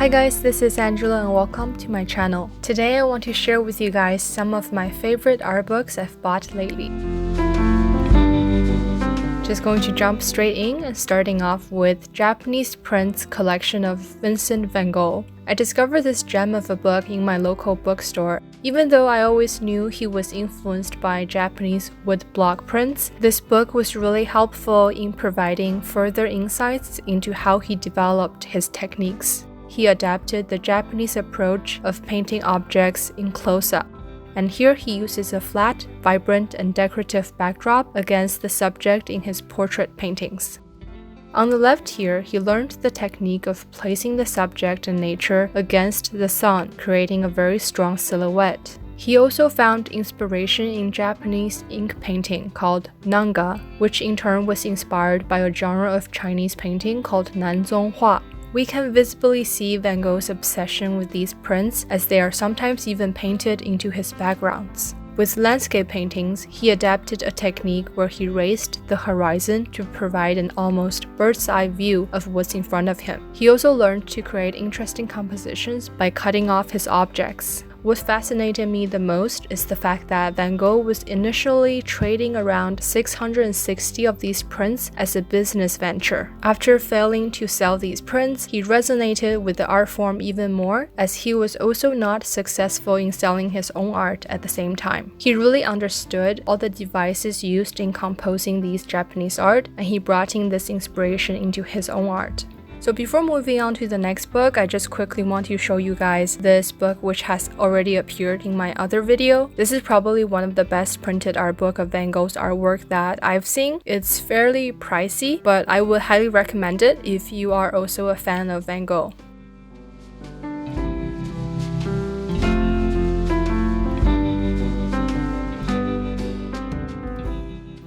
Hi guys, this is Angela and welcome to my channel. Today I want to share with you guys some of my favorite art books I've bought lately. Just going to jump straight in and starting off with Japanese prints collection of Vincent van Gogh. I discovered this gem of a book in my local bookstore. Even though I always knew he was influenced by Japanese wood block prints, this book was really helpful in providing further insights into how he developed his techniques. He adapted the Japanese approach of painting objects in close-up, and here he uses a flat, vibrant, and decorative backdrop against the subject in his portrait paintings. On the left here, he learned the technique of placing the subject and nature against the sun, creating a very strong silhouette. He also found inspiration in Japanese ink painting called nanga, which in turn was inspired by a genre of Chinese painting called Nanzonghua. We can visibly see Van Gogh's obsession with these prints as they are sometimes even painted into his backgrounds. With landscape paintings, he adapted a technique where he raised the horizon to provide an almost bird's-eye view of what's in front of him. He also learned to create interesting compositions by cutting off his objects. What fascinated me the most is the fact that Van Gogh was initially trading around 660 of these prints as a business venture. After failing to sell these prints, he resonated with the art form even more, as he was also not successful in selling his own art at the same time. He really understood all the devices used in composing these Japanese art, and he brought in this inspiration into his own art. So before moving on to the next book, I just quickly want to show you guys this book which has already appeared in my other video. This is probably one of the best printed art book of Van Gogh's artwork that I've seen. It's fairly pricey, but I would highly recommend it if you are also a fan of Van Gogh.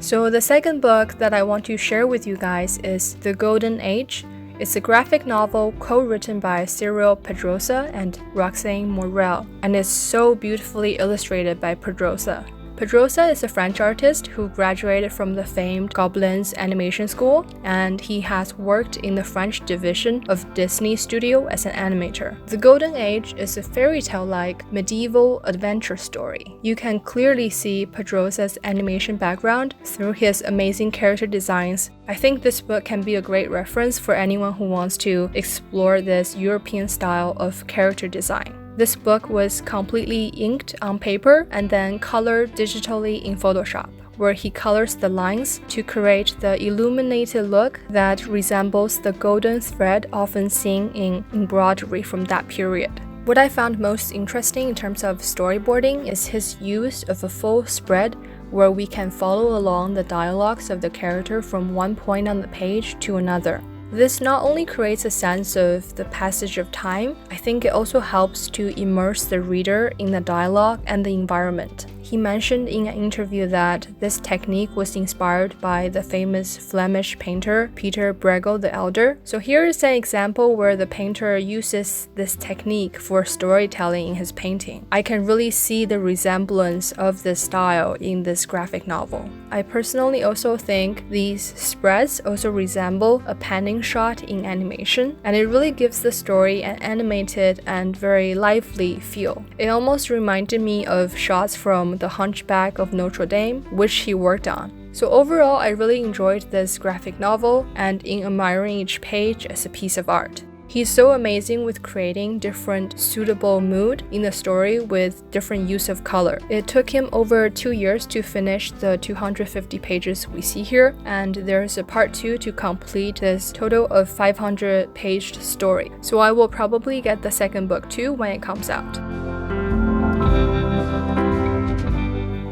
So the second book that I want to share with you guys is The Golden Age. It's a graphic novel co-written by Cyril, Pedrosa, and Roxane Morel, and it's so beautifully illustrated by Pedrosa. Pedrosa is a French artist who graduated from the famed Gobelins animation school, and he has worked in the French division of Disney Studio as an animator. The Golden Age is a fairy tale-like medieval adventure story. You can clearly see Pedrosa's animation background through his amazing character designs. I think this book can be a great reference for anyone who wants to explore this European style of character design. This book was completely inked on paper and then colored digitally in Photoshop, where he colors the lines to create the illuminated look that resembles the golden thread often seen in embroidery from that period. What I found most interesting in terms of storyboarding is his use of a full spread where we can follow along the dialogues of the character from one point on the page to another. This not only creates a sense of the passage of time, I think it also helps to immerse the reader in the dialogue and the environment. He mentioned in an interview that this technique was inspired by the famous Flemish painter Peter Bruegel the Elder. So here is an example where the painter uses this technique for storytelling in his painting. I can really see the resemblance of this style in this graphic novel. I personally also think these spreads also resemble a panning shot in animation, and it really gives the story an animated and very lively feel. It almost reminded me of shots from The Hunchback of Notre Dame, which he worked on. So overall, I really enjoyed this graphic novel and in admiring each page as a piece of art. He's so amazing with creating different suitable mood in the story with different use of color. It took him over 2 years to finish the 250 pages we see here, and there's a part 2 to complete this total of 500-page story. So I will probably get the second book too when it comes out.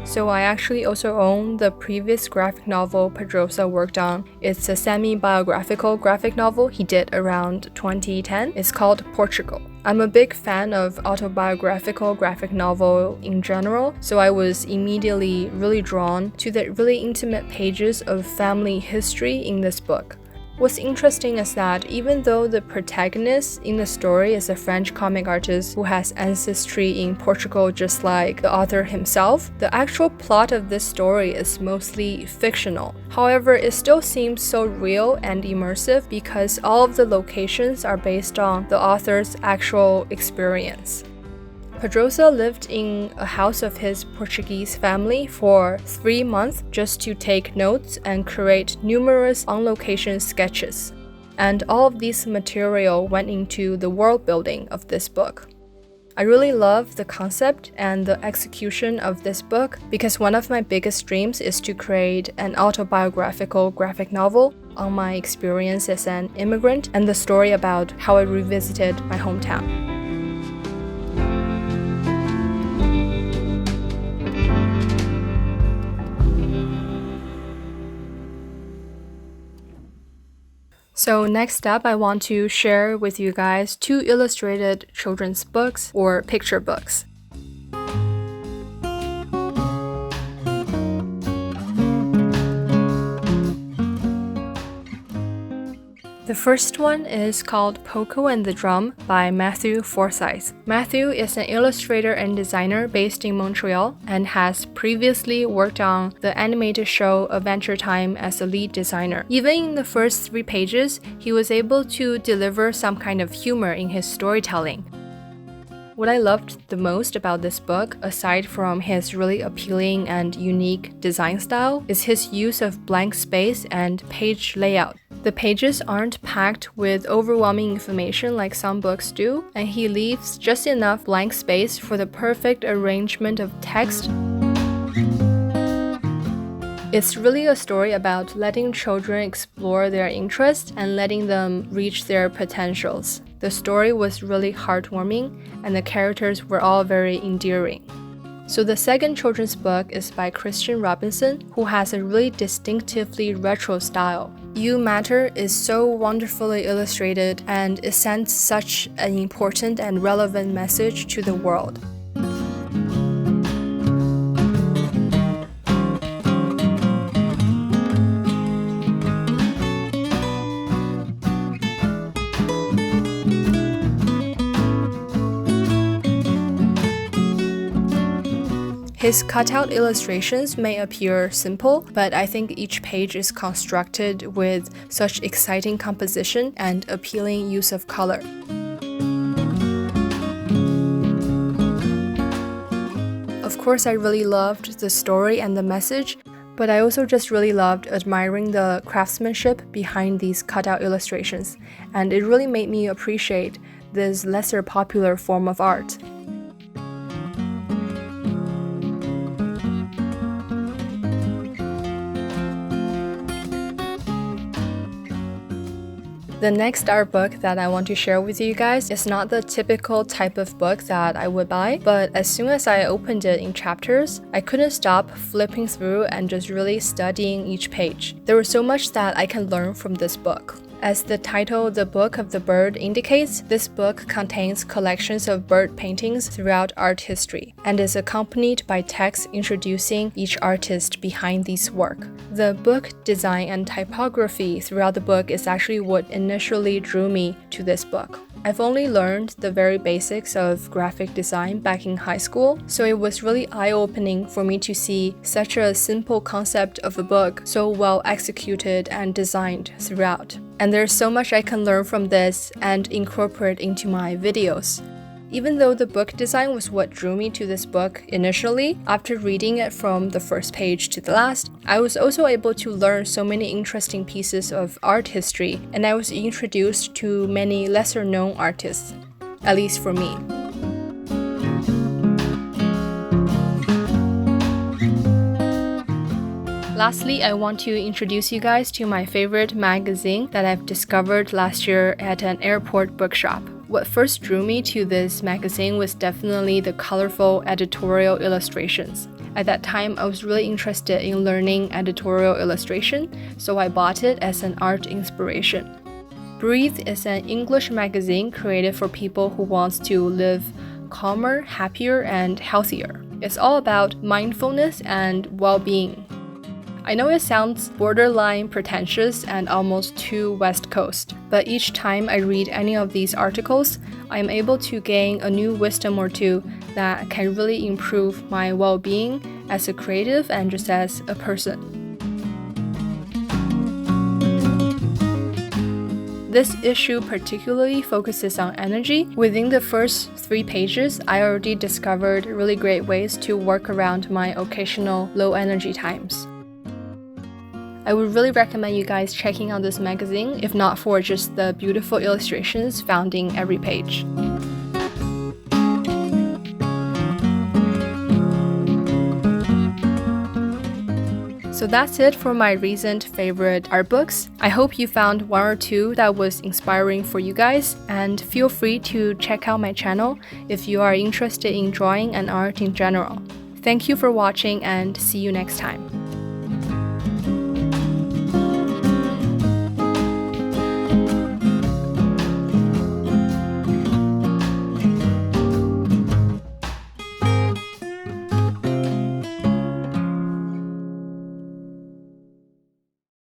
So I actually also own the previous graphic novel Pedrosa worked on. It's a semi-biographical graphic novel he did around 2010. It's called Portugal. I'm a big fan of autobiographical graphic novel in general, so I was immediately really drawn to the really intimate pages of family history in this book. What's interesting is that even though the protagonist in the story is a French comic artist who has ancestry in Portugal just like the author himself, the actual plot of this story is mostly fictional. However, it still seems so real and immersive because all of the locations are based on the author's actual experience. Pedrosa lived in a house of his Portuguese family for 3 months just to take notes and create numerous on-location sketches. And all of this material went into the world building of this book. I really love the concept and the execution of this book because one of my biggest dreams is to create an autobiographical graphic novel on my experience as an immigrant and the story about how I revisited my hometown. So next up, I want to share with you guys 2 illustrated children's books or picture books. The first one is called Pokko and the Drum by Matthew Forsyth. Matthew is an illustrator and designer based in Montreal and has previously worked on the animated show Adventure Time as a lead designer. Even in the first 3 pages, he was able to deliver some kind of humor in his storytelling. What I loved the most about this book, aside from his really appealing and unique design style, is his use of blank space and page layout. The pages aren't packed with overwhelming information like some books do, and he leaves just enough blank space for the perfect arrangement of text. It's really a story about letting children explore their interests and letting them reach their potentials. The story was really heartwarming, and the characters were all very endearing. So the second children's book is by Christian Robinson, who has a really distinctively retro style. You Matter is so wonderfully illustrated, and it sends such an important and relevant message to the world. His cutout illustrations may appear simple, but I think each page is constructed with such exciting composition and appealing use of color. Of course, I really loved the story and the message, but I also just really loved admiring the craftsmanship behind these cutout illustrations, and it really made me appreciate this lesser popular form of art. The next art book that I want to share with you guys is not the typical type of book that I would buy, but as soon as I opened it in chapters, I couldn't stop flipping through and just really studying each page. There was so much that I can learn from this book. As the title The Book of the Bird indicates, this book contains collections of bird paintings throughout art history and is accompanied by text introducing each artist behind these work. The book design and typography throughout the book is actually what initially drew me to this book. I've only learned the very basics of graphic design back in high school, so it was really eye-opening for me to see such a simple concept of a book so well executed and designed throughout. And there's so much I can learn from this and incorporate into my videos. Even though the book design was what drew me to this book initially, after reading it from the first page to the last, I was also able to learn so many interesting pieces of art history, and I was introduced to many lesser-known artists, at least for me. Lastly, I want to introduce you guys to my favorite magazine that I've discovered last year at an airport bookshop. What first drew me to this magazine was definitely the colorful editorial illustrations. At that time, I was really interested in learning editorial illustration, so I bought it as an art inspiration. Breathe is an English magazine created for people who want to live calmer, happier, and healthier. It's all about mindfulness and well-being. I know it sounds borderline pretentious and almost too West Coast, but each time I read any of these articles, I am able to gain a new wisdom or two that can really improve my well-being as a creative and just as a person. This issue particularly focuses on energy. Within the first 3 pages, I already discovered really great ways to work around my occasional low energy times. I would really recommend you guys checking out this magazine, if not for just the beautiful illustrations found in every page. So that's it for my recent favorite art books. I hope you found 1 or 2 that was inspiring for you guys, and feel free to check out my channel if you are interested in drawing and art in general. Thank you for watching and see you next time.